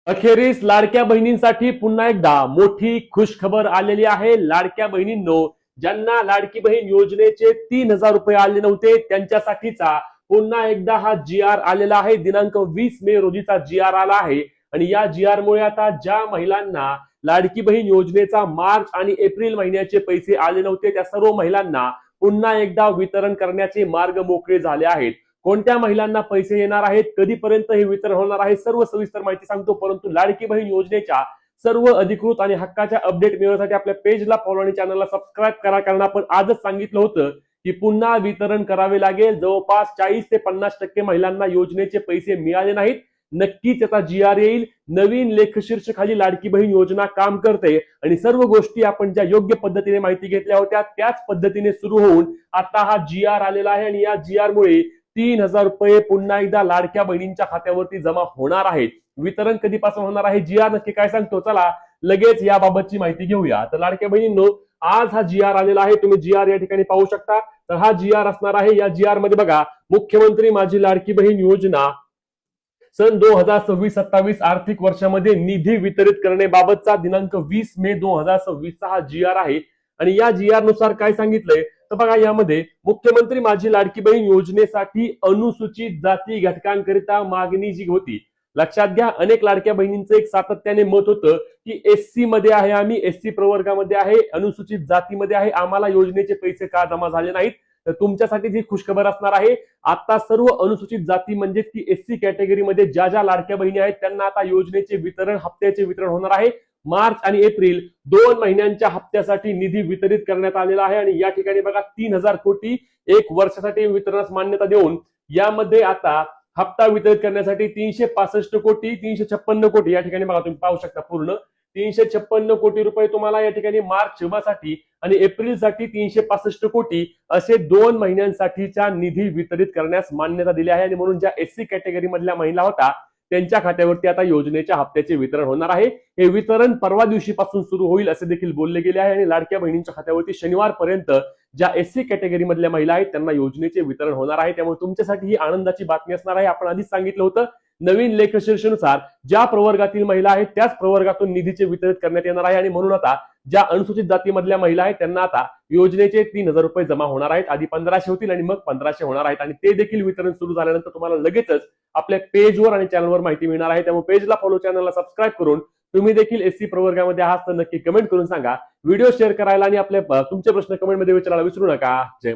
अखेरीस लाडक्या बहिणींसाठी पुन्हा एकदा मोठी खुशखबर आलेली आहे। लाडक्या बहिणींनो, ज्यांना लाडकी बहीण योजनेचे 3,000 रुपये आले नव्हते त्यांच्यासाठीचा पुन्हा एकदा हा जी-आर आलेला आहे। दिनांक 20 मे रोजीचा जी-आर आला आहे आणि या जी-आर मुळे आता ज्या महिलांना लाडकी बहीण योजनेचा मार्च आणि एप्रिल महिन्याचे पैसे आले नव्हते त्या सर्व महिलांना पुन्हा एकदा वितरण करण्याचे मार्ग मोकळे झाले आहेत। कोणत्या महिलांना पैसे येणार आहेत, कधीपर्यंत हे वितरण होणार आहे, सर्व सविस्तर माहिती सांगतो। परंतु लाडकी बहीण योजनेच्या सर्व अधिकृत आणि हक्काच्या अपडेट मिळवण्यासाठी आपल्या पेजला फॉलो आणि चॅनलला सबस्क्राईब करा, कारण आपण आजच सांगितलं होतं की पुन्हा वितरण करावे लागेल। जवळपास 40 ते 50% महिलांना योजनेचे पैसे मिळाले नाहीत। नक्कीच याचा जी-आर येईल। नवीन लेखशीर्षाखाली लाडकी बहीण योजना काम करते आणि सर्व गोष्टी आपण ज्या योग्य पद्धतीने माहिती घेतल्या होत्या त्याच पद्धतीने सुरू होऊन आता हा जी-आर आलेला आहे आणि या जी-आर मुळे 3,000 रुपये पुन्हा एकदा लाडक्या बहिणींच्या खात्यावरती जमा होणार आहेत। वितरण कधीपासून होणार आहे, जी-आर नक्की काय सांगतो, चला लगेच याबाबतची माहिती घेऊया। तर लाडक्या बहिणींनो, आज हा जी-आर आलेला आहे। तुम्ही जी-आर या ठिकाणी पाहू शकता। तर हा जी-आर असणार आहे। या जी-आर मध्ये बघा, मुख्यमंत्री माझी लाडकी बहीण योजना सन 2026-27 आर्थिक वर्षामध्ये निधी वितरित करण्याबाबतचा दिनांक 20 मे 2026 हा जी-आर आहे। आणि या जी-आर नुसार काय सांगितलंय तर बघा, यामध्ये मुख्यमंत्री माझी लाडकी बहीण योजनेसाठी अनुसूचित जाती घटकांकरिता मागणी जी होती, लक्षात घ्या, अनेक लाडक्या बहिणींचं एक सातत्याने मत होतं की एससी मध्ये आहे, आम्ही एससी प्रवर्गामध्ये आहे, अनुसूचित जातीमध्ये आहे, आम्हाला योजनेचे पैसे का जमा झाले नाहीत। तर तुमच्यासाठी जी खुशखबर असणार आहे, आता सर्व अनुसूचित जाती म्हणजे की एससी कॅटेगरीमध्ये ज्या ज्या लाडक्या बहिणी आहेत त्यांना आता योजनेचे वितरण, हप्त्याचे वितरण होणार आहे। मार्च आणि एप्रिल 2 महिन्यांच्या हप्त्यासाठी निधी वितरित करण्यात आलेला आहे आणि या ठिकाणी बघा 3,000 कोटी एक वर्षासाठी वितरणास मान्यता देऊन यामध्ये आता हप्ता वितरित करण्यासाठी 365 कोटी 356 कोटी या ठिकाणी बघा, तुम्ही पाहू शकता पूर्ण 356 कोटी रुपये तुम्हाला या ठिकाणी मार्च साठी आणि एप्रिल साठी 365 कोटी असे 2 महिन्यांसाठीचा निधी वितरित करण्यास मान्यता दिली आहे। आणि म्हणून ज्या एससी कॅटेगरी मधल्या महिला होता त्यांच्या खात्यावरती आता योजनेच्या हप्त्याचे वितरण होणार आहे। हे वितरण परवा दिवशीपासून सुरू होईल असे देखील बोलले गेले आहे आणि लाडक्या बहिणींच्या खात्यावरती शनिवारपर्यंत ज्या एससी कॅटेगरी मधल्या महिला आहेत त्यांना योजनेचे वितरण होणार आहे। त्यामुळे तुमच्यासाठी ही आनंदाची बातमी असणार आहे। आपण आधीच सांगितलं होतं, नवीन लेखशीर्षानुसार ज्या प्रवर्गातील महिला आहेत त्याच प्रवर्गातून निधीचे वितरित करण्यात येणार आहे आणि म्हणून आता ज्या अनुसूचित जातीमधल्या महिला आहेत त्यांना आता योजनेचे 3,000 रुपये जमा होणार आहेत। आधी 1,500 होतील आणि मग 1,500 होणार आहेत आणि ते देखील वितरण सुरू झाल्यानंतर तुम्हाला लगेचच आपल्या पेजवर आणि चॅनलवर माहिती मिळणार आहे। त्यामुळे पेजला फॉलो, चॅनलला सबस्क्राईब करून तुम्ही देखील एससी प्रवर्गामध्ये आहात तर नक्की कमेंट करून सांगा। व्हिडिओ शेअर करायला आणि आपले तुमचे प्रश्न कमेंटमध्ये विचारायला विसरू नका। जय